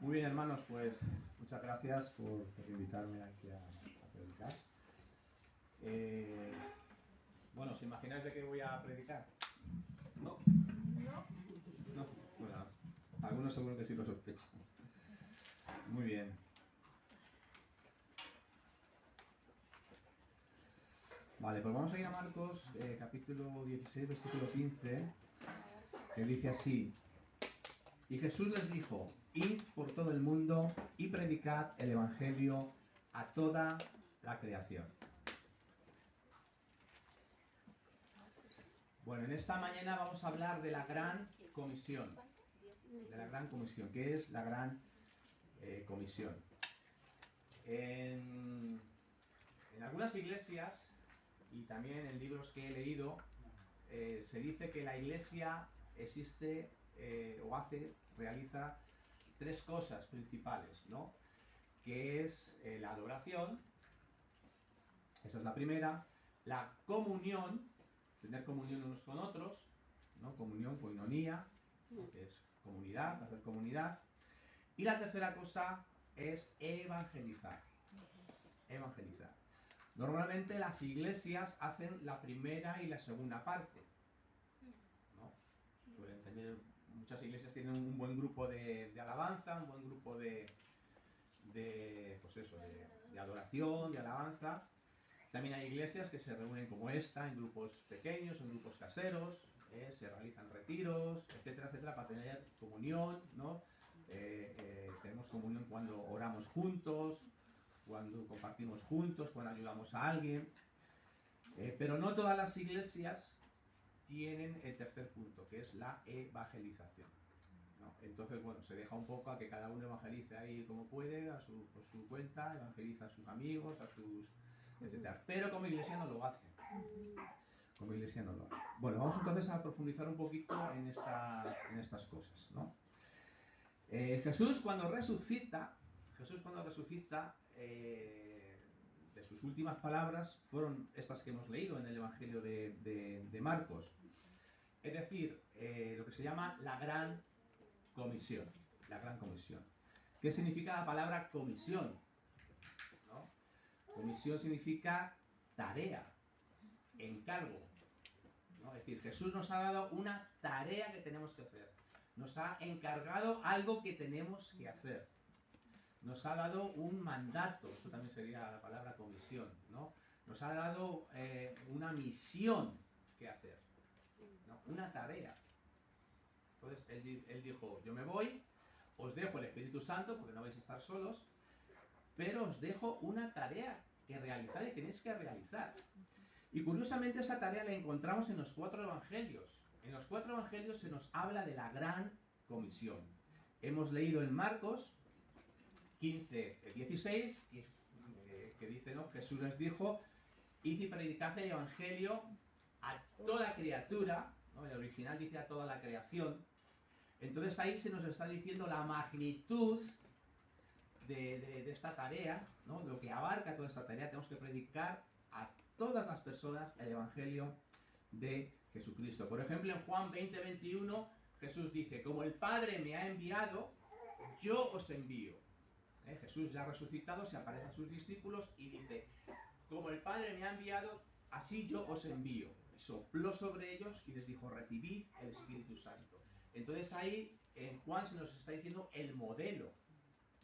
Muy bien, hermanos, pues muchas gracias por invitarme aquí a predicar. Bueno, ¿os imagináis de qué voy a predicar? ¿No? No. Bueno, algunos seguro que sí lo sospechan. Muy bien. Vale, pues vamos a ir a Marcos, capítulo 16, versículo 15, que dice así: Y Jesús les dijo: Id por todo el mundo y predicad el evangelio a toda la creación. Bueno, en esta mañana vamos a hablar de la Gran Comisión. De la Gran Comisión. ¿Qué es la Gran Comisión? En algunas iglesias, y también en libros que he leído, se dice que la iglesia existe realiza tres cosas principales, ¿no? Que es la adoración, esa es la primera, la comunión, tener comunión unos con otros, ¿no? Comunión, koinonía, ¿no? Que es comunidad, hacer comunidad. Y la tercera cosa es evangelizar. Evangelizar. Normalmente las iglesias hacen la primera y la segunda parte, ¿no? Suelen tener, muchas iglesias tienen un buen grupo de alabanza, un buen grupo de adoración, de alabanza. También hay iglesias que se reúnen como esta, en grupos pequeños, en grupos caseros, se realizan retiros, etcétera, etcétera, para tener comunión, ¿no? Tenemos comunión cuando oramos juntos, cuando compartimos juntos, cuando ayudamos a alguien. Pero no todas las iglesias tienen el tercer punto, que es la evangelización, ¿no? Entonces, bueno, se deja un poco a que cada uno evangelice ahí como puede, por su cuenta, evangeliza a sus amigos, a sus... etcétera. Pero como iglesia no lo hace. Como iglesia no lo hace. Bueno, vamos entonces a profundizar un poquito en estas cosas, ¿no? Jesús cuando resucita, de sus últimas palabras fueron estas que hemos leído en el Evangelio de Marcos. Es decir, lo que se llama la Gran Comisión. La Gran Comisión. ¿Qué significa la palabra comisión? ¿No? Comisión significa tarea, encargo, ¿no? Es decir, Jesús nos ha dado una tarea que tenemos que hacer. Nos ha encargado algo que tenemos que hacer. Nos ha dado un mandato, eso también sería la palabra comisión, ¿no? Nos ha dado una misión que hacer, ¿no? Una tarea. Entonces, él dijo: yo me voy, os dejo el Espíritu Santo, porque no vais a estar solos, pero os dejo una tarea que realizar y tenéis que realizar. Y curiosamente esa tarea la encontramos en los 4 evangelios. En los 4 evangelios se nos habla de la Gran Comisión. Hemos leído en Marcos 15, 16, que dice, ¿no? Jesús les dijo: id y predicad el evangelio a toda criatura, ¿no? El original dice a toda la creación. Entonces ahí se nos está diciendo la magnitud de esta tarea, ¿no? Lo que abarca toda esta tarea. Tenemos que predicar a todas las personas el evangelio de Jesucristo. Por ejemplo, en Juan 20, 21, Jesús dice: como el Padre me ha enviado, yo os envío. Jesús ya resucitado se aparece a sus discípulos y dice: como el Padre me ha enviado, así yo os envío. Y sopló sobre ellos y les dijo: recibid el Espíritu Santo. Entonces ahí en Juan se nos está diciendo el modelo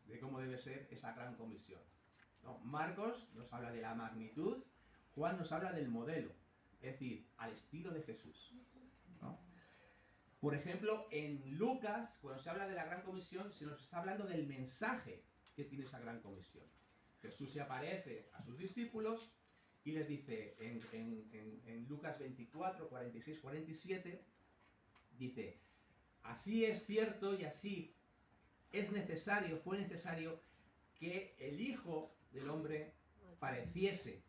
de cómo debe ser esa gran comisión, ¿no? Marcos nos habla de la magnitud, Juan nos habla del modelo, es decir, al estilo de Jesús, ¿no? Por ejemplo, en Lucas, cuando se habla de la gran comisión, se nos está hablando del mensaje que tiene esa gran comisión. Jesús se aparece a sus discípulos y les dice en Lucas 24, 46, 47, dice: así es cierto y así fue necesario que el Hijo del Hombre padeciese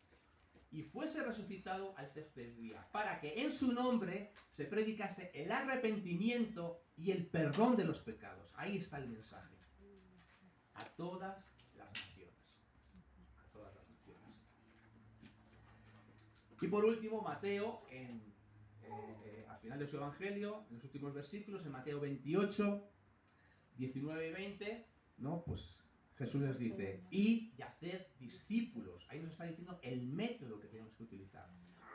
y fuese resucitado al tercer día, para que en su nombre se predicase el arrepentimiento y el perdón de los pecados. Ahí está el mensaje. A todas las naciones. A todas las naciones. Y por último, Mateo, al final de su evangelio, en los últimos versículos, en Mateo 28, 19 y 20, ¿no? Pues Jesús les dice, id y haced discípulos. Ahí nos está diciendo el método que tenemos que utilizar.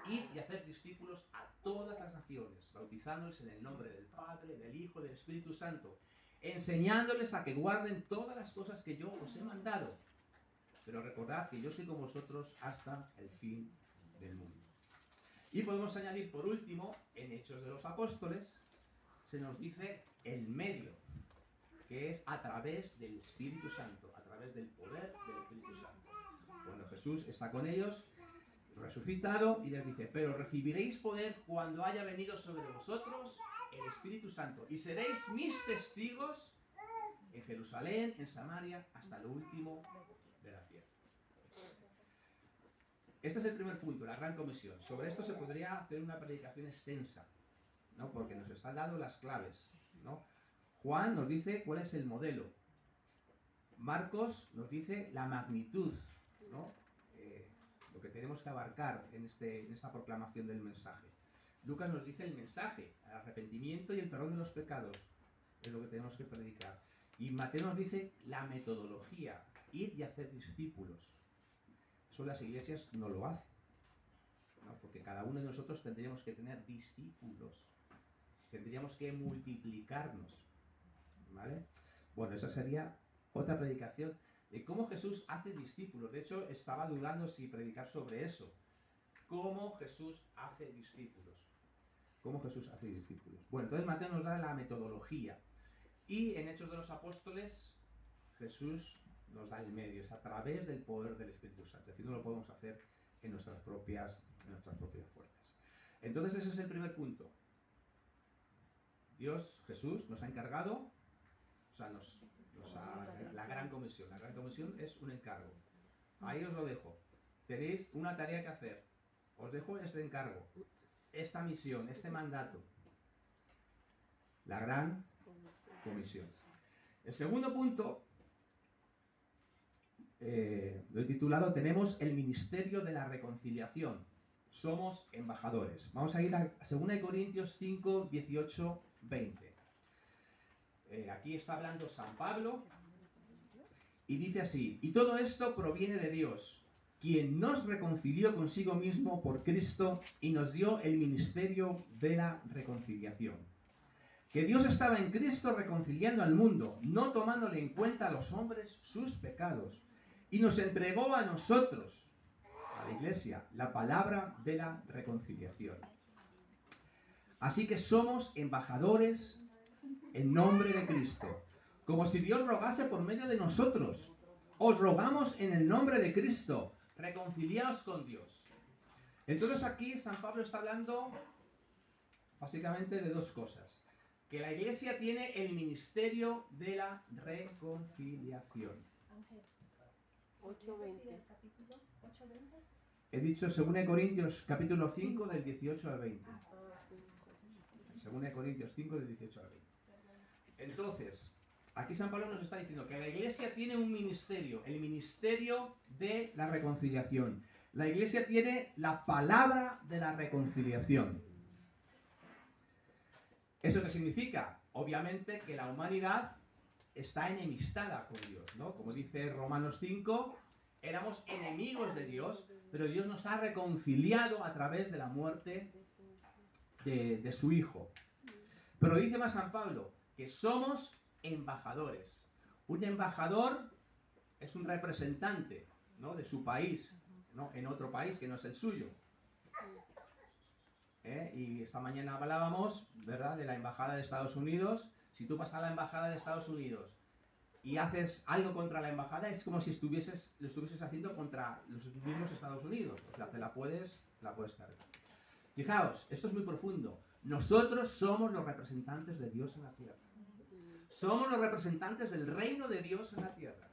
Id y haced discípulos a todas las naciones, bautizándoles en el nombre del Padre, del Hijo y del Espíritu Santo, enseñándoles a que guarden todas las cosas que yo os he mandado. Pero recordad que yo estoy con vosotros hasta el fin del mundo. Y podemos añadir por último, en Hechos de los Apóstoles, se nos dice el medio, que es a través del Espíritu Santo, a través del poder del Espíritu Santo. Bueno, Jesús está con ellos, resucitado, y les dice, pero recibiréis poder cuando haya venido sobre vosotros el Espíritu Santo, y seréis mis testigos en Jerusalén, en Samaria, hasta lo último de la tierra. Este es el primer punto, la gran comisión. Sobre esto se podría hacer una predicación extensa, ¿no? Porque nos están dando las claves, ¿no? Juan nos dice cuál es el modelo. Marcos nos dice la magnitud, ¿no? Lo que tenemos que abarcar en esta proclamación del mensaje. Lucas nos dice el mensaje, el arrepentimiento y el perdón de los pecados, es lo que tenemos que predicar. Y Mateo nos dice la metodología, ir y hacer discípulos. Eso las iglesias no lo hacen, ¿no? Porque cada uno de nosotros tendríamos que tener discípulos, tendríamos que multiplicarnos, ¿vale? Bueno, esa sería otra predicación de cómo Jesús hace discípulos. De hecho, estaba dudando si predicar sobre eso. ¿Cómo Jesús hace discípulos? ¿Cómo Jesús hace discípulos? Bueno, entonces Mateo nos da la metodología. Y en Hechos de los Apóstoles, Jesús nos da el medio. Es a través del poder del Espíritu Santo. Es decir, no lo podemos hacer en nuestras propias fuerzas. Entonces ese es el primer punto. Dios, Jesús, nos ha encargado, o sea, la gran comisión. La gran comisión es un encargo. Ahí os lo dejo. Tenéis una tarea que hacer. Os dejo este encargo, esta misión, este mandato. La gran comisión. El segundo punto, lo he titulado, tenemos el ministerio de la reconciliación. Somos embajadores. Vamos a ir a 2 Corintios 5, 18, 20. Aquí está hablando San Pablo y dice así: y todo esto proviene de Dios, quien nos reconcilió consigo mismo por Cristo y nos dio el ministerio de la reconciliación. Que Dios estaba en Cristo reconciliando al mundo, no tomándole en cuenta a los hombres sus pecados, y nos entregó a nosotros, a la Iglesia, la palabra de la reconciliación. Así que somos embajadores en nombre de Cristo, como si Dios rogase por medio de nosotros. Os rogamos en el nombre de Cristo, reconciliaos con Dios. Entonces aquí San Pablo está hablando básicamente de dos cosas. Que la Iglesia tiene el ministerio de la reconciliación. 8:20. He dicho 2 Corintios capítulo 5 del 18 al 20. 2 Corintios 5 del 18 al 20. Entonces, aquí San Pablo nos está diciendo que la Iglesia tiene un ministerio, el ministerio de la reconciliación. La Iglesia tiene la palabra de la reconciliación. ¿Eso qué significa? Obviamente que la humanidad está enemistada con Dios, ¿no? Como dice Romanos 5, éramos enemigos de Dios, pero Dios nos ha reconciliado a través de la muerte de su Hijo. Pero dice más San Pablo que somos embajadores. Un embajador es un representante, ¿no?, de su país, ¿no?, en otro país que no es el suyo. Y esta mañana hablábamos, ¿verdad?, de la embajada de Estados Unidos. Si tú vas a la embajada de Estados Unidos y haces algo contra la embajada, es como si lo estuvieses haciendo contra los mismos Estados Unidos. O sea, te la puedes cargar. Fijaos, esto es muy profundo. Nosotros somos los representantes de Dios en la tierra. Somos los representantes del reino de Dios en la tierra.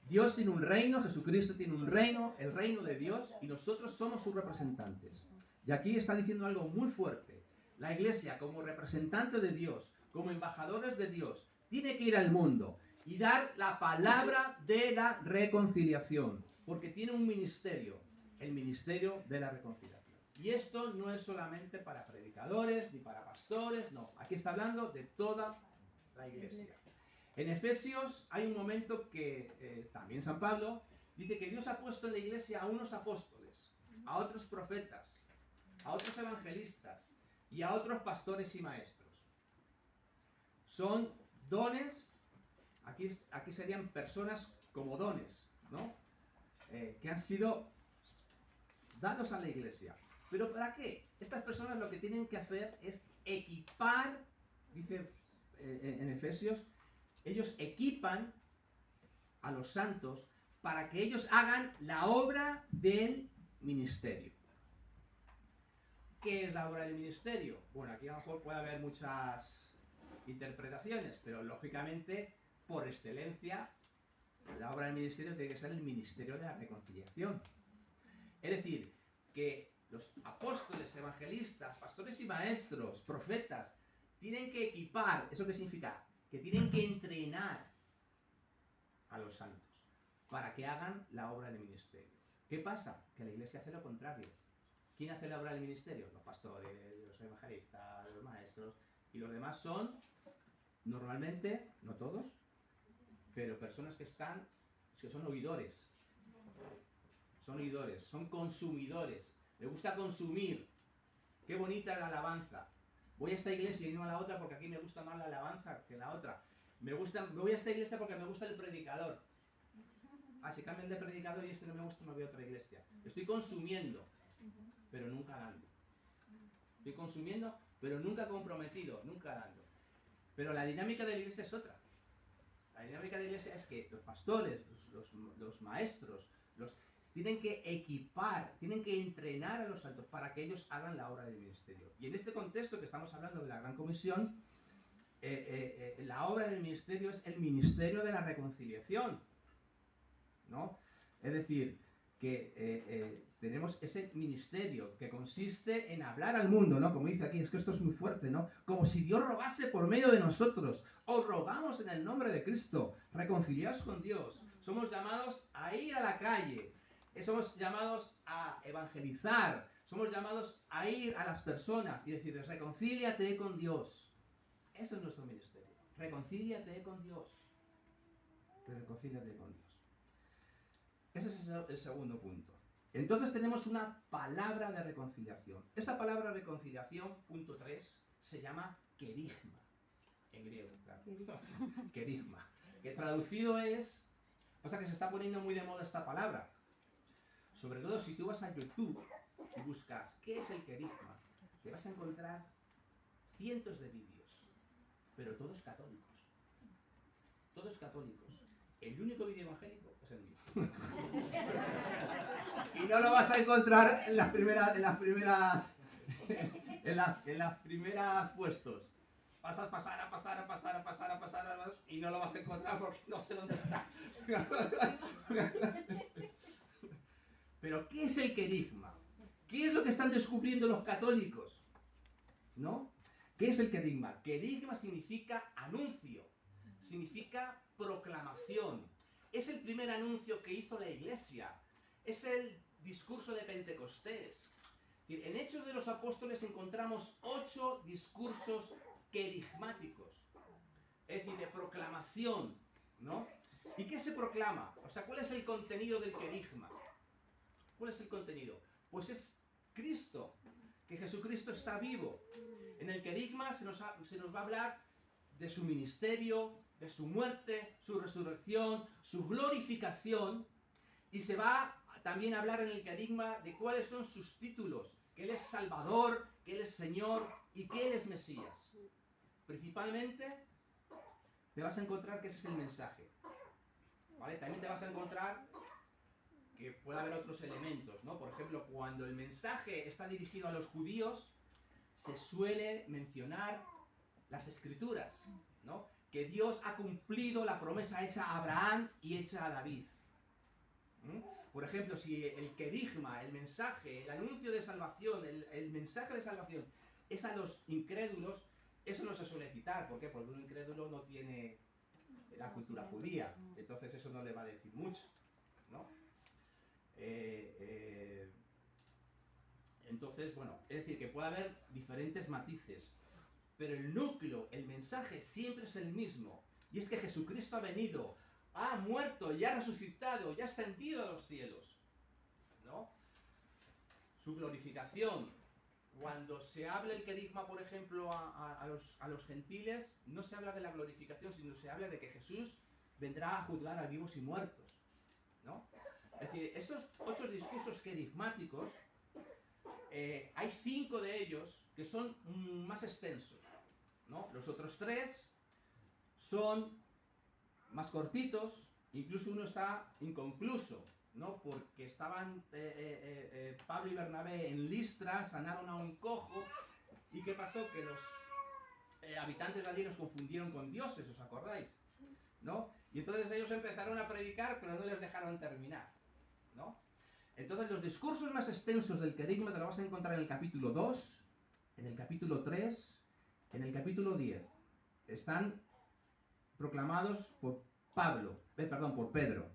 Dios tiene un reino, Jesucristo tiene un reino, el reino de Dios, y nosotros somos sus representantes. Y aquí está diciendo algo muy fuerte. La Iglesia, como representante de Dios, como embajadores de Dios, tiene que ir al mundo y dar la palabra de la reconciliación, porque tiene un ministerio, el ministerio de la reconciliación. Y esto no es solamente para predicadores ni para pastores, no. Aquí está hablando de toda la Iglesia. En Efesios hay un momento que también San Pablo dice que Dios ha puesto en la iglesia a unos apóstoles, a otros profetas, a otros evangelistas y a otros pastores y maestros. Son dones, aquí serían personas como dones, ¿no? Que han sido dados a la iglesia. ¿Pero para qué? Estas personas lo que tienen que hacer es equipar, dice en Efesios, ellos equipan a los santos para que ellos hagan la obra del ministerio. ¿Qué es la obra del ministerio? Bueno, aquí a lo mejor puede haber muchas interpretaciones, pero lógicamente, por excelencia, la obra del ministerio tiene que ser el ministerio de la reconciliación. Es decir, que los apóstoles, evangelistas, pastores y maestros, profetas, tienen que equipar, ¿eso qué significa? Que tienen que entrenar a los santos para que hagan la obra del ministerio. ¿Qué pasa? Que la iglesia hace lo contrario. ¿Quién hace la obra del ministerio? Los pastores, los evangelistas, los maestros, y los demás son, normalmente, no todos, pero personas que son oidores. Son oidores, son consumidores. Les gusta consumir. Qué bonita es la alabanza. Voy a esta iglesia y no a la otra porque aquí me gusta más la alabanza que la otra. Voy a esta iglesia porque me gusta el predicador. Si cambian de predicador y este no me gusta, me voy a otra iglesia. Estoy consumiendo, pero nunca dando. Estoy consumiendo, pero nunca comprometido, nunca dando. Pero la dinámica de la iglesia es otra. La dinámica de la iglesia es que los pastores, los maestros, tienen que equipar, tienen que entrenar a los santos para que ellos hagan la obra del ministerio. Y en este contexto que estamos hablando de la Gran Comisión, la obra del ministerio es el ministerio de la reconciliación, ¿no? Es decir, que tenemos ese ministerio que consiste en hablar al mundo, ¿no? Como dice aquí, es que esto es muy fuerte, ¿no? Como si Dios rogase por medio de nosotros. Os rogamos en el nombre de Cristo, reconciliaos con Dios. Somos llamados a ir a la calle, somos llamados a evangelizar, somos llamados a ir a las personas y decirles, reconcíliate con Dios. Eso es nuestro ministerio. Reconcíliate con Dios. Reconcíliate con Dios. Ese es el segundo punto. Entonces tenemos una palabra de reconciliación. Esta palabra de reconciliación, punto 3, se llama kerigma. En griego, claro. Kerigma. Que traducido es... Pasa que se está poniendo muy de moda esta palabra. Sobre todo si tú vas a YouTube y buscas ¿qué es el kerigma? Te vas a encontrar cientos de vídeos, pero todos católicos. Todos católicos. El único vídeo evangélico es el mío. Y no lo vas a encontrar en las primeras puestos. Vas a pasar y no lo vas a encontrar porque no sé dónde está. Pero ¿qué es el kerigma? ¿Qué es lo que están descubriendo los católicos? ¿No? ¿Qué es el kerigma? Kerigma significa anuncio, significa proclamación. Es el primer anuncio que hizo la Iglesia. Es el discurso de Pentecostés. En Hechos de los Apóstoles encontramos 8 discursos kerigmáticos. Es decir, de proclamación, ¿no? ¿Y qué se proclama? O sea, ¿cuál es el contenido del kerigma? ¿Cuál es el contenido? Pues es Cristo, que Jesucristo está vivo. En el kerigma se nos va a hablar de su ministerio, de su muerte, su resurrección, su glorificación, y se va también a hablar en el kerigma de cuáles son sus títulos, que Él es Salvador, que Él es Señor y que Él es Mesías. Principalmente te vas a encontrar que ese es el mensaje, ¿vale? También te vas a encontrar que puede haber otros elementos, ¿no? Por ejemplo, cuando el mensaje está dirigido a los judíos, se suele mencionar las Escrituras, ¿no? Que Dios ha cumplido la promesa hecha a Abraham y hecha a David. Por ejemplo, si el kerigma, el mensaje, el anuncio de salvación, el mensaje de salvación es a los incrédulos, eso no se suele citar. ¿Por qué? Porque un incrédulo no tiene la cultura judía, entonces eso no le va a decir mucho, ¿no? Entonces, bueno, es decir, que puede haber diferentes matices, pero el núcleo, el mensaje siempre es el mismo. Y es que Jesucristo ha venido, ha muerto y ha resucitado y ha ascendido a los cielos, ¿no? Su glorificación. Cuando se habla el querigma, por ejemplo, a los gentiles, no se habla de la glorificación, sino se habla de que Jesús vendrá a juzgar a vivos y muertos, ¿no? Es decir, estos 8 discursos querigmáticos, hay 5 de ellos que son más extensos, ¿no? Los otros 3 son más cortitos, incluso uno está inconcluso, ¿no? Porque estaban Pablo y Bernabé en Listra, sanaron a un cojo, y ¿qué pasó? Que los habitantes de allí los confundieron con dioses, ¿os acordáis? ¿No? Y entonces ellos empezaron a predicar, pero no les dejaron terminar, ¿no? Entonces los discursos más extensos del querigma te lo vas a encontrar en el capítulo 2, en el capítulo 3, en el capítulo 10. Están proclamados por por Pedro.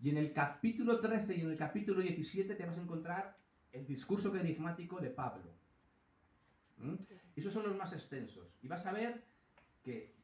Y en el capítulo 13 y en el capítulo 17 te vas a encontrar el discurso querigmático de Pablo. Esos son los más extensos. Y vas a ver que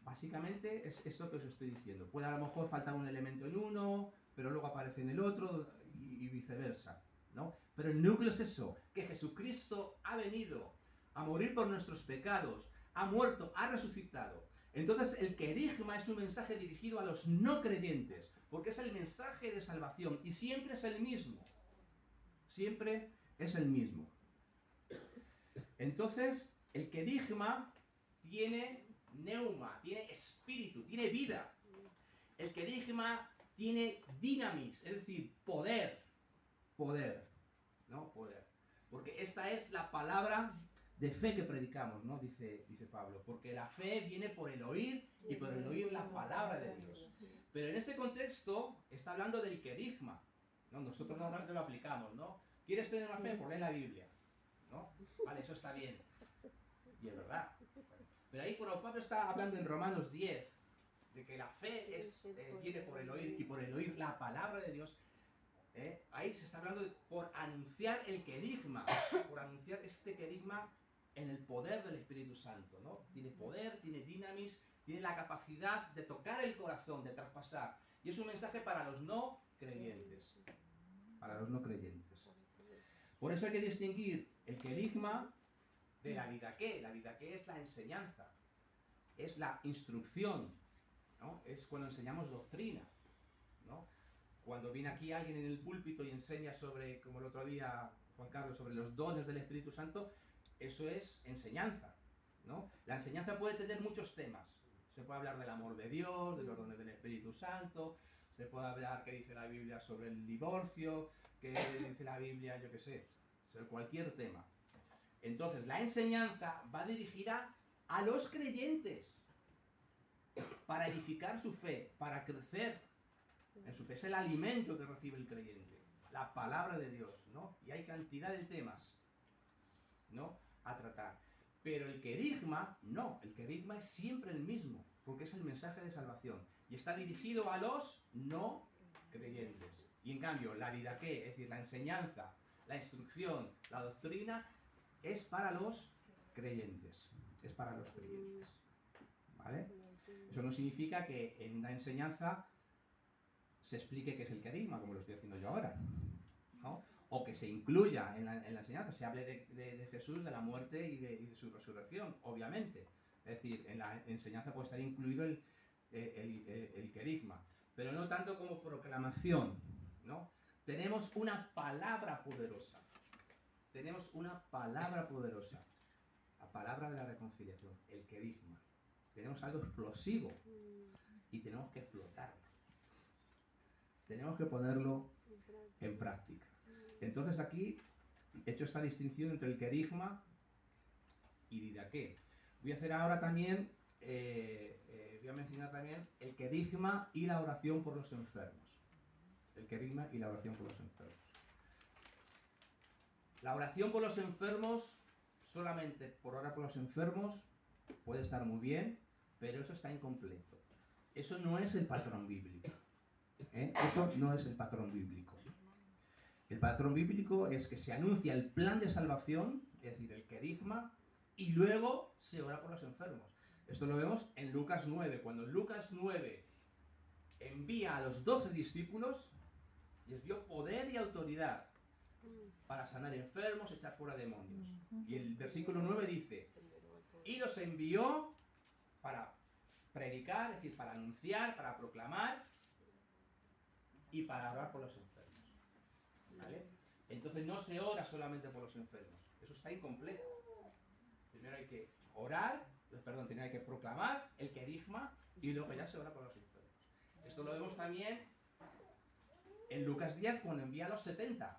básicamente es esto que os estoy diciendo. Puede a lo mejor faltar un elemento en uno, pero luego aparece en el otro y viceversa, ¿no? Pero el núcleo es eso, que Jesucristo ha venido a morir por nuestros pecados, ha muerto, ha resucitado. Entonces el querigma es un mensaje dirigido a los no creyentes, porque es el mensaje de salvación y siempre es el mismo. Siempre es el mismo. Entonces el querigma tiene neuma, tiene espíritu, tiene vida. El querigma tiene dinamis, es decir, poder, ¿no? Poder. Porque esta es la palabra de fe que predicamos, ¿no? Dice Pablo, porque la fe viene por el oír y por el oír la palabra de Dios. Pero en este contexto está hablando del querigma, ¿no? Nosotros normalmente lo aplicamos, ¿no? ¿Quieres tener una fe? Pues lee la Biblia, ¿no? Vale, eso está bien. Y es verdad. Pero ahí cuando Pablo está hablando en Romanos 10, de que la fe viene por el oír y por el oír la palabra de Dios, ahí se está hablando por anunciar el querigma, por anunciar este querigma en el poder del Espíritu Santo, ¿no? Tiene poder, tiene dinamis, tiene la capacidad de tocar el corazón, de traspasar. Y es un mensaje para los no creyentes. Para los no creyentes. Por eso hay que distinguir el querigma de la didaqué. La didaqué es la enseñanza, es la instrucción, ¿no? Es cuando enseñamos doctrina, ¿no? Cuando viene aquí alguien en el púlpito y enseña sobre, como el otro día Juan Carlos, sobre los dones del Espíritu Santo, eso es enseñanza, ¿no? La enseñanza puede tener muchos temas. Se puede hablar del amor de Dios, de los dones del Espíritu Santo, se puede hablar qué dice la Biblia sobre el divorcio, qué dice la Biblia, yo qué sé, sobre cualquier tema. Entonces, la enseñanza va dirigida a los creyentes para edificar su fe, para crecer en su fe. Es el alimento que recibe el creyente, la palabra de Dios, ¿no? Y hay cantidad de temas, ¿no?, a tratar. Pero el querigma, no, el querigma es siempre el mismo, porque es el mensaje de salvación y está dirigido a los no creyentes. Y en cambio, la didaqué, es decir, la enseñanza, la instrucción, la doctrina, es para los creyentes. Es para los creyentes. ¿Vale? Eso no significa que en una enseñanza se explique qué es el querigma, como lo estoy haciendo yo ahora, ¿no? O que se incluya en la enseñanza, se hable de Jesús, de la muerte y de su resurrección, obviamente. Es decir, en la enseñanza puede estar incluido el querigma, pero no tanto como proclamación, ¿no? Tenemos una palabra poderosa. Tenemos una palabra poderosa. La palabra de la reconciliación, el querigma. Tenemos algo explosivo y tenemos que explotarlo. Tenemos que ponerlo en práctica. Entonces aquí he hecho esta distinción entre el querigma y didaqué. Voy a hacer ahora también, voy a mencionar también el querigma y la oración por los enfermos. El querigma y la oración por los enfermos. La oración por los enfermos, solamente por orar por los enfermos, puede estar muy bien, pero eso está incompleto. Eso no es el patrón bíblico. Eso no es el patrón bíblico. El patrón bíblico es que se anuncia el plan de salvación, es decir, el querigma, y luego se ora por los enfermos. Esto lo vemos en Lucas 9. Cuando Lucas 9 envía a los 12 discípulos, les dio poder y autoridad para sanar enfermos, echar fuera demonios. Y el versículo 9 dice, y los envió para predicar, es decir, para anunciar, para proclamar y para orar por los enfermos. ¿Vale? Entonces no se ora solamente por los enfermos. Eso está incompleto. Primero hay que orar, primero hay que proclamar el querigma y luego ya se ora por los enfermos. Esto lo vemos también en Lucas 10 cuando envía a los 70.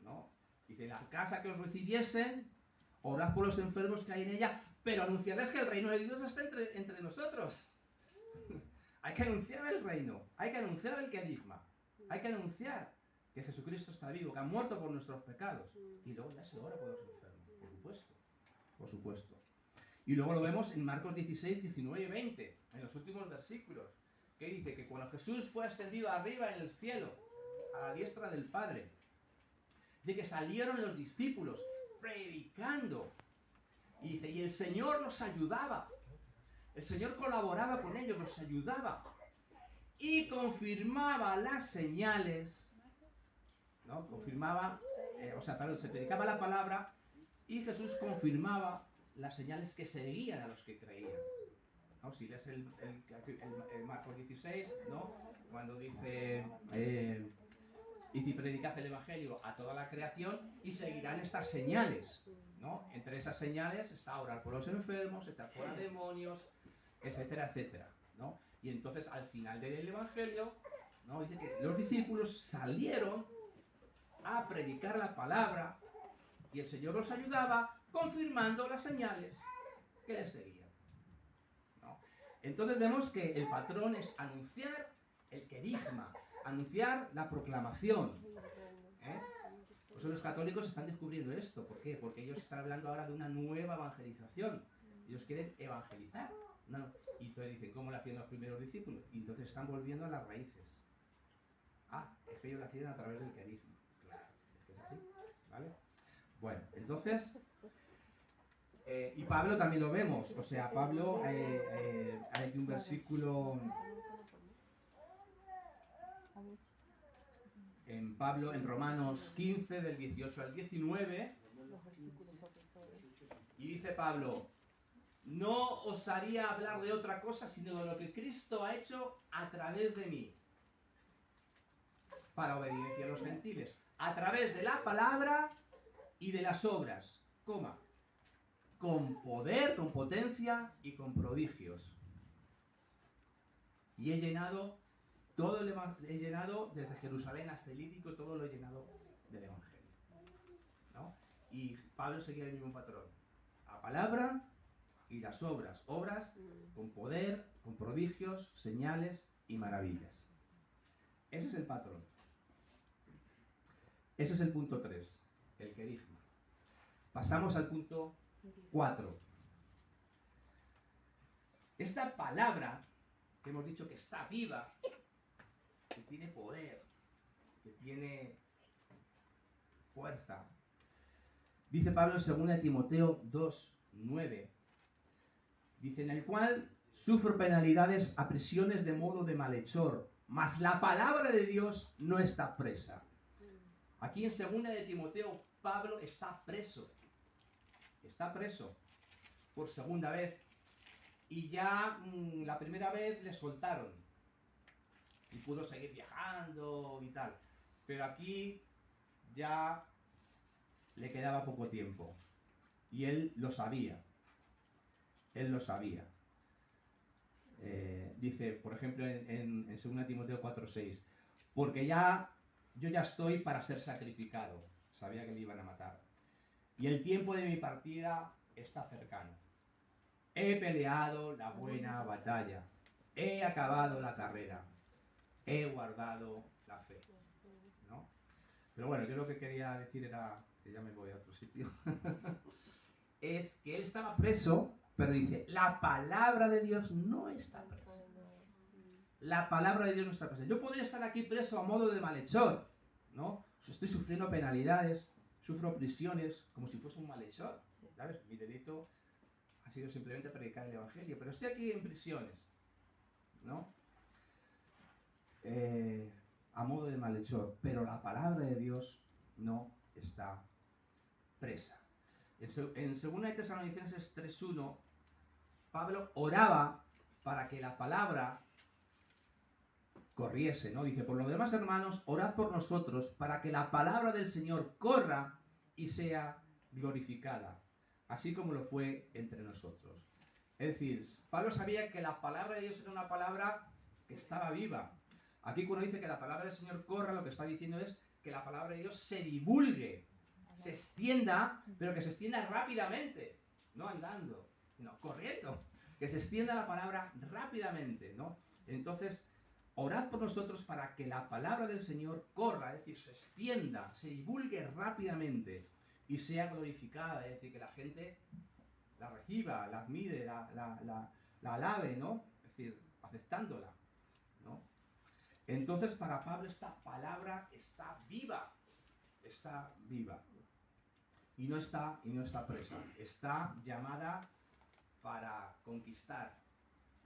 ¿No? Dice, la casa que os recibiesen, orad por los enfermos que hay en ella, pero anunciarles que el reino de Dios está entre nosotros. Hay que anunciar el reino, hay que anunciar el querigma, hay que anunciar que Jesucristo está vivo, que ha muerto por nuestros pecados. Y luego ya se ora por los enfermos, por supuesto. Por supuesto. Y luego lo vemos en Marcos 16, 19 y 20, en los últimos versículos, que dice que cuando Jesús fue ascendido arriba en el cielo, a la diestra del Padre, de que salieron los discípulos predicando. Y dice, y el Señor los ayudaba. El Señor colaboraba con ellos, los ayudaba. Y confirmaba las señales, ¿no? Se predicaba la palabra y Jesús confirmaba las señales que seguían a los que creían. ¿No? Si lees el Marcos 16, ¿no? Cuando dice... y si predicad el Evangelio a toda la creación y seguirán estas señales, ¿no? Entre esas señales está orar por los enfermos, echar fuera demonios, etcétera, etcétera, ¿no? Y entonces al final del Evangelio, ¿no? Dice que los discípulos salieron a predicar la palabra y el Señor los ayudaba confirmando las señales que les seguían, ¿no? Entonces vemos que el patrón es anunciar el querigma, anunciar la proclamación. Por eso los católicos están descubriendo esto. ¿Por qué? Porque ellos están hablando ahora de una nueva evangelización. Ellos quieren evangelizar. No. Y entonces dicen, ¿cómo lo hacían los primeros discípulos? Y entonces están volviendo a las raíces. Es que ellos lo hacían a través del querigma. Claro, es que es así. ¿Vale? Bueno, entonces... y Pablo también lo vemos. O sea, Pablo, hay un versículo... en Romanos 15, del 18 al 19, y dice Pablo, no os haría hablar de otra cosa sino de lo que Cristo ha hecho a través de mí, para obediencia a los gentiles, a través de la palabra y de las obras, con poder, con potencia y con prodigios. Y he llenado desde Jerusalén hasta el Ilírico, todo lo he llenado del Evangelio, ¿no? Y Pablo seguía el mismo patrón. La palabra y las obras. Obras con poder, con prodigios, señales y maravillas. Ese es el patrón. Ese es el punto 3, el querigma. Pasamos al punto 4. Esta palabra que hemos dicho que está viva, que tiene poder, que tiene fuerza. Dice Pablo en 2 Timoteo 2:9, dice, en el cual sufro penalidades a prisiones de modo de malhechor, mas la palabra de Dios no está presa. Aquí en 2 Timoteo, Pablo está preso por segunda vez, y ya la primera vez le soltaron y pudo seguir viajando y tal, pero aquí ya le quedaba poco tiempo y él lo sabía. Dice, por ejemplo, en 2 Timoteo 4:6, porque yo ya estoy para ser sacrificado. Sabía que le iban a matar. Y el tiempo de mi partida está cercano. He peleado la buena batalla. He acabado la carrera. He guardado la fe. ¿No? Pero bueno, yo lo que quería decir era, que ya me voy a otro sitio, es que él estaba preso, pero dice, la palabra de Dios no está presa. La palabra de Dios no está presa. Yo podría estar aquí preso a modo de malhechor, ¿no? Estoy sufriendo penalidades, sufro prisiones, como si fuese un malhechor, ¿sabes? Mi delito sido simplemente predicar el Evangelio, pero estoy aquí en prisiones, ¿no? A modo de malhechor, pero la palabra de Dios no está presa. En 2 Tesalonicenses 3:1, Pablo oraba para que la palabra corriese, ¿no? Dice, por lo demás, hermanos, orad por nosotros para que la palabra del Señor corra y sea glorificada, así como lo fue entre nosotros. Es decir, Pablo sabía que la palabra de Dios era una palabra que estaba viva. Aquí cuando dice que la palabra del Señor corra, lo que está diciendo es que la palabra de Dios se divulgue, se extienda, pero que se extienda rápidamente, no andando, no corriendo, que se extienda la palabra rápidamente, ¿no? Entonces, orad por nosotros para que la palabra del Señor corra, es decir, se extienda, se divulgue rápidamente y sea glorificada, es decir, que la gente la reciba, la admire, la alabe, ¿no? Es decir, aceptándola, ¿no? Entonces, para Pablo esta palabra está viva, y no está presa, está llamada para conquistar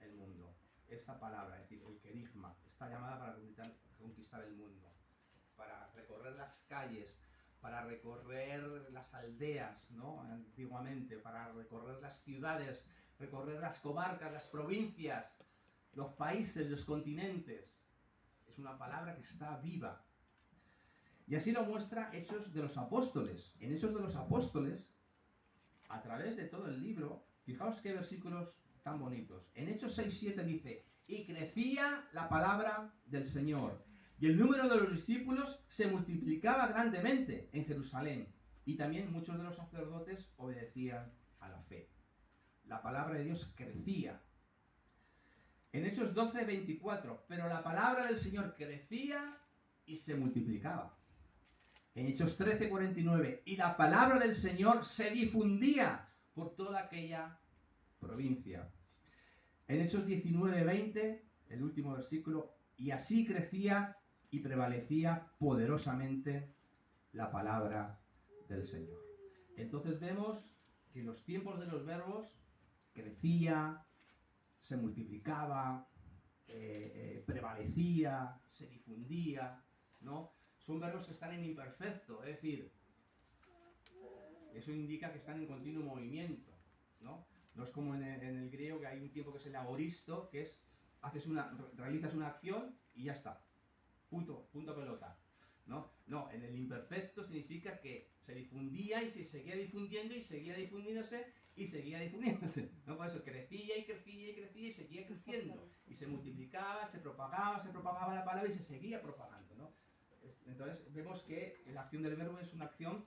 el mundo. Esta palabra, es decir, el querigma, está llamada para conquistar el mundo, para recorrer las calles, para recorrer las aldeas, ¿no? Antiguamente, para recorrer las ciudades, recorrer las comarcas, las provincias, los países, los continentes. Es una palabra que está viva. Y así lo muestra Hechos de los Apóstoles. En Hechos de los Apóstoles, a través de todo el libro, fijaos qué versículos tan bonitos. En Hechos 6:7 dice, y crecía la palabra del Señor, y el número de los discípulos se multiplicaba grandemente en Jerusalén, y también muchos de los sacerdotes obedecían a la fe. La palabra de Dios crecía. En Hechos 12:24, pero la palabra del Señor crecía y se multiplicaba. En Hechos 13:49, y la palabra del Señor se difundía por toda aquella provincia. En Hechos 19:20, el último versículo, y así crecía y prevalecía poderosamente la palabra del Señor. Entonces vemos que en los tiempos de los verbos crecía, se multiplicaba, prevalecía, se difundía, ¿no? Son verbos que están en imperfecto, es decir, eso indica que están en continuo movimiento, ¿no? No es como en el griego, que hay un tiempo que es el agoristo, que es realizas una acción y ya está. Punto pelota. ¿No? No, en el imperfecto significa que se difundía y se seguía difundiendo y seguía difundiéndose y seguía difundiéndose. ¿No? Por eso crecía y crecía y crecía y seguía creciendo. Y se multiplicaba, se propagaba la palabra y se seguía propagando, ¿no? Entonces vemos que la acción del verbo es una acción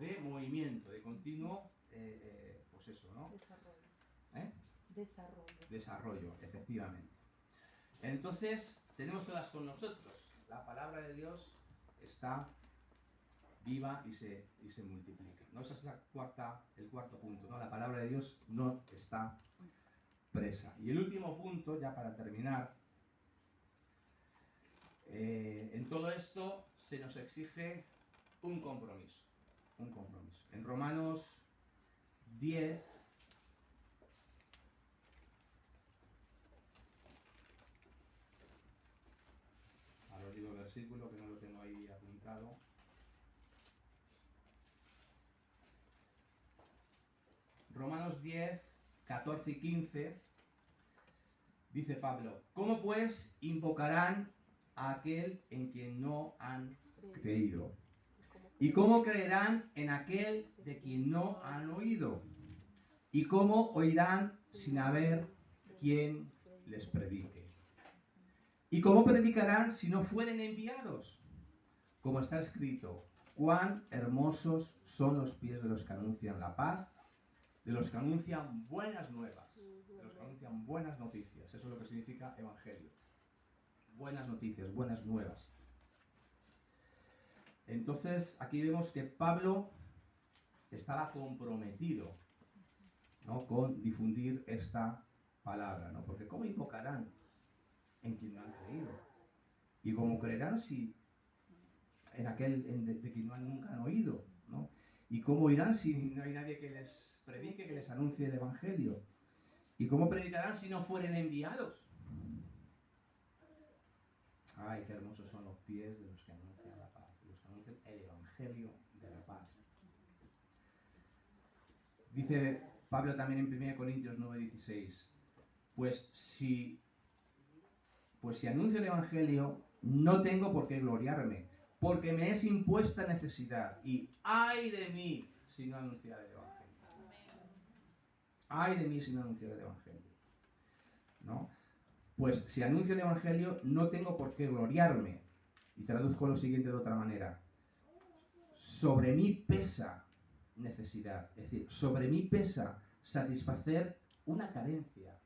de movimiento, de continuo, pues eso, ¿no? Desarrollo, efectivamente. Entonces, tenemos todas con nosotros. La palabra de Dios está viva y se multiplica, ¿no? Ese es el cuarto punto, ¿no? La palabra de Dios no está presa. Y el último punto, ya para terminar, en todo esto se nos exige un compromiso. En Romanos 10, ahora os digo el versículo que no lo tengo ahí apuntado. Romanos 10, 14 y 15, dice Pablo, ¿cómo pues invocarán a aquel en quien no han creído? ¿Y cómo creerán en aquel de quien no han oído? ¿Y cómo oirán sin haber quien les predique? ¿Y cómo predicarán si no fueren enviados? Como está escrito, cuán hermosos son los pies de los que anuncian la paz, de los que anuncian buenas nuevas, de los que anuncian buenas noticias. Eso es lo que significa evangelio. Buenas noticias, buenas nuevas. Entonces, aquí vemos que Pablo estaba comprometido, ¿no?, con difundir esta palabra, ¿no? Porque ¿cómo invocarán en quien no han creído? ¿Y cómo creerán si en aquel de quien nunca han oído, ¿no? ¿Y cómo irán si no hay nadie que les predique, que les anuncie el Evangelio. ¿Y cómo predicarán si no fueren enviados? Ay, qué hermosos son los pies de los que anuncian la paz, de los que anuncian el Evangelio de la paz. Dice Pablo también en 1 Corintios 9:16, pues si anuncio el Evangelio, no tengo por qué gloriarme, porque me es impuesta necesidad, y ay de mí si no anunciar el Evangelio. Ay de mí si no anunciar el Evangelio. ¿No? Pues si anuncio el Evangelio, no tengo por qué gloriarme. Y traduzco lo siguiente de otra manera. Sobre mí pesa necesidad, es decir, sobre mí pesa satisfacer una carencia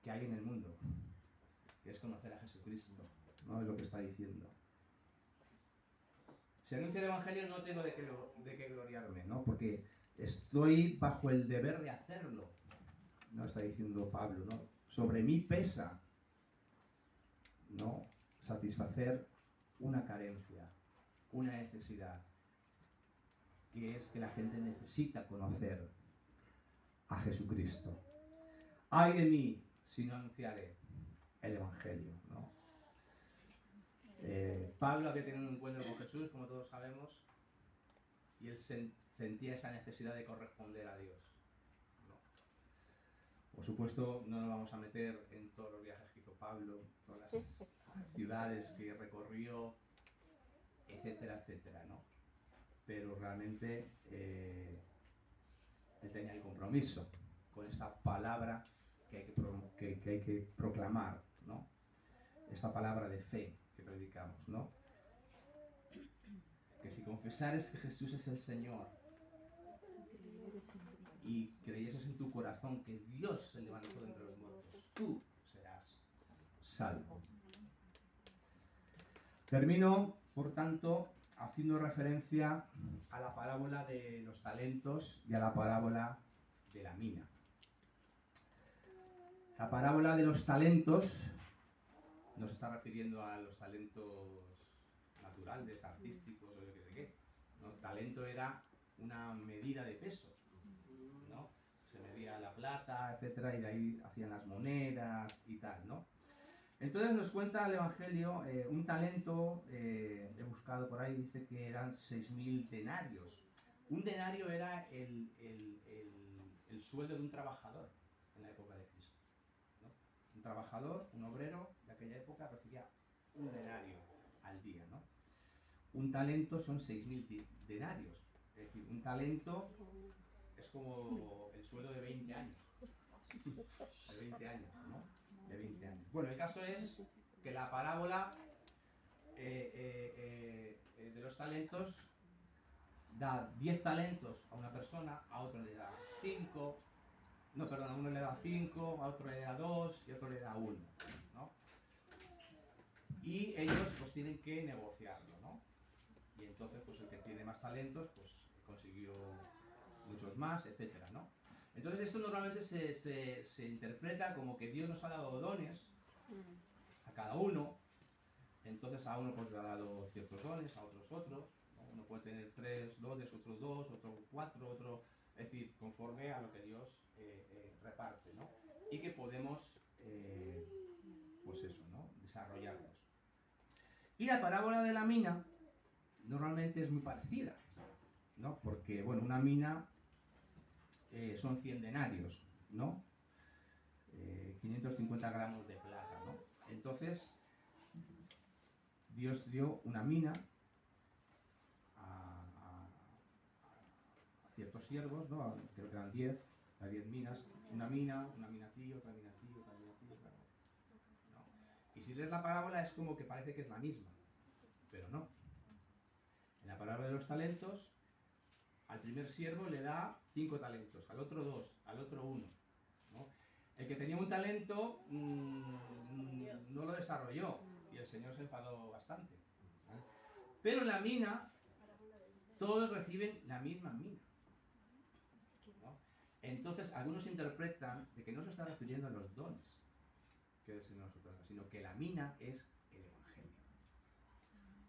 que hay en el mundo, que es conocer a Jesucristo, ¿no? Es lo que está diciendo. Si anuncio el Evangelio, no tengo de qué gloriarme, ¿no? Porque estoy bajo el deber de hacerlo, ¿no? Está diciendo Pablo, ¿no? Sobre mí pesa, ¿no? Satisfacer una carencia, una necesidad, que es que la gente necesita conocer a Jesucristo. Ay de mí si no anunciaré el Evangelio, ¿no? Pablo había tenido un encuentro con Jesús, como todos sabemos, y él sentía esa necesidad de corresponder a Dios, ¿no? Por supuesto, no nos vamos a meter en todos los viajes que hizo Pablo, todas las ciudades que recorrió, etcétera, etcétera, ¿no? Pero realmente él tenía el compromiso con esta palabra que hay que proclamar, ¿no? Esta palabra de fe que predicamos, ¿no? Que si confesares que Jesús es el Señor y creyeses en tu corazón que Dios se levantó de entre los muertos, tú serás salvo. Termino, por tanto, haciendo referencia a la parábola de los talentos y a la parábola de la mina. La parábola de los talentos nos está refiriendo a los talentos naturales, artísticos o yo qué sé qué, ¿no? Talento era una medida de peso, ¿no? Se medía la plata, etcétera, y de ahí hacían las monedas y tal, ¿no? Entonces nos cuenta el Evangelio, un talento, he buscado por ahí, dice que eran 6.000 denarios. Un denario era el sueldo de un trabajador en la época de Cristo, ¿no? Un trabajador, un obrero de aquella época recibía un denario al día, ¿no? Un talento son 6.000 denarios. Es decir, un talento es como el sueldo de 20 años. De 20 años, ¿no? De 20 años. Bueno, el caso es que la parábola de los talentos da 10 talentos a una persona, a otro le da 5, no, perdón, a uno le da 5, a otro le da 2 y a otro le da 1, ¿no? Y ellos pues tienen que negociarlo, ¿no? Y entonces pues el que tiene más talentos pues consiguió muchos más, etcétera, ¿no? Entonces esto normalmente se interpreta como que Dios nos ha dado dones a cada uno. Entonces a uno pues le ha dado ciertos dones, a otros otros, ¿no? Uno puede tener 3 dones, otros 2, otro 4, otro... Es decir, conforme a lo que Dios reparte, ¿no? Y que podemos, pues eso, ¿no? Desarrollarlos. Y la parábola de la mina normalmente es muy parecida, ¿no? Porque, bueno, una mina son 100 denarios, ¿no? 550 gramos de plata, ¿no? Entonces, Dios dio una mina a ciertos siervos, ¿no? Creo que eran 10, las 10 minas. Una mina aquí, otra mina aquí, otra mina aquí, otra, ¿no? Y si lees la parábola es como que parece que es la misma, pero no. En la parábola de los talentos, al primer siervo le da 5 talentos, al otro 2, al otro 1, ¿no? El que tenía un talento no lo desarrolló y el Señor se enfadó bastante, ¿vale? Pero en la mina, todos reciben la misma mina, ¿no? Entonces, algunos interpretan de que no se está refiriendo a los dones que el Señor nos otorga, sino que la mina es el Evangelio.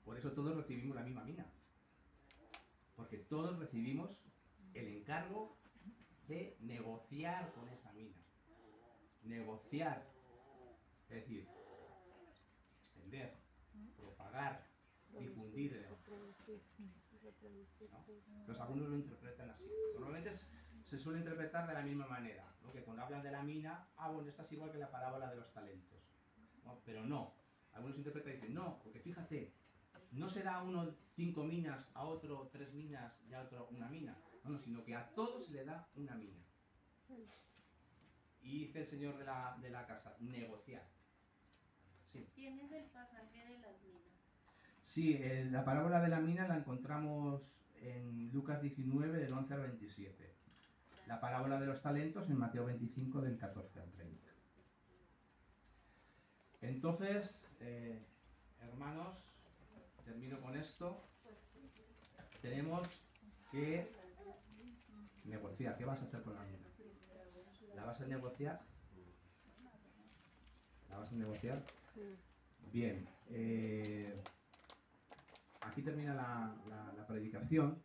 Por eso todos recibimos la misma mina, porque todos recibimos el encargo de negociar con esa mina. Negociar, es decir, extender, propagar, difundir el evangelio, ¿no? Entonces algunos lo interpretan así. Normalmente se suele interpretar de la misma manera, ¿no? Que cuando hablan de la mina, bueno, esta es igual que la parábola de los talentos, ¿no? Pero no. Algunos interpretan y dicen, no, porque fíjate, no se da a uno 5 minas, a otro 3 minas y a otro una mina, no, sino que a todos se le da una mina. Y dice el señor de la casa, negociar. Sí. ¿Tienes el pasaje de las minas? Sí, la parábola de la mina la encontramos en Lucas 19, del 11 al 27. La parábola de los talentos en Mateo 25, del 14 al 30. Entonces, hermanos, termino con esto. Tenemos que negociar. ¿Qué vas a hacer con la mina? ¿La vas a negociar? ¿La vas a negociar? Bien. Aquí termina la predicación.